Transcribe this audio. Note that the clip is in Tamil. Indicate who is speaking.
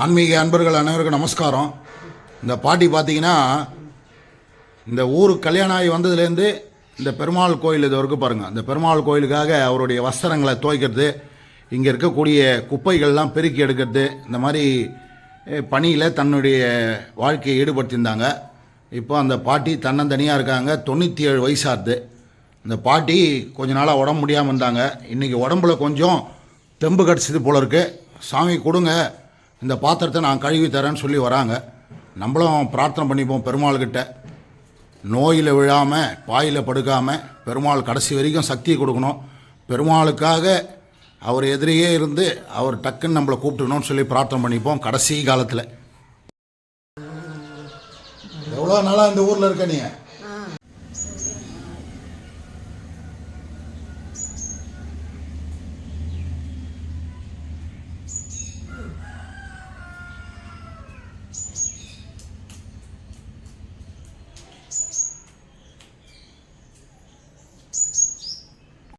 Speaker 1: ஆன்மீக அன்பர்கள் அனைவருக்கும் நமஸ்காரம். இந்த பாட்டி பார்த்தீங்கன்னா, இந்த ஊருக்கு கல்யாணம் ஆகி வந்ததுலேருந்து இந்த பெருமாள் கோயில் இது வரைக்கும் பாருங்கள். இந்த பெருமாள் கோயிலுக்காக அவருடைய வஸ்திரங்களை துவைக்கிறது, இங்கே இருக்கக்கூடிய குப்பைகள்லாம் பெருக்கி எடுக்கிறது, இந்த மாதிரி பணியில் தன்னுடைய வாழ்க்கையை ஈடுபடுத்தியிருந்தாங்க. இப்போ அந்த பாட்டி தன்னந்தனியாக இருக்காங்க. 97 வயசாகுது. இந்த பாட்டி கொஞ்ச நாளாக உடம்பு முடியாமல் இருந்தாங்க. இன்றைக்கி உடம்புல கொஞ்சம் தெம்பு கிடச்சிது போல இருக்குது. சாமி கொடுங்க, இந்த பாத்திரத்தை நான் கழுவி தரேன்னு சொல்லி வராங்க. நம்மளும் பிரார்த்தனை பண்ணிப்போம் பெருமாள்கிட்ட. நோயில் விழாமல் பாயில் படுக்காமல் பெருமாள் கடைசி வரைக்கும் சக்தியை கொடுக்கணும். பெருமாளுக்காக அவர் எதிரியே இருந்து அவர் டக்குன்னு நம்மளை கூப்பிட்டுக்கணும்னு சொல்லி பிரார்த்தனை பண்ணிப்போம் கடைசி காலத்தில். எவ்வளோ நாளாக இந்த ஊரில் இருக்க நீ?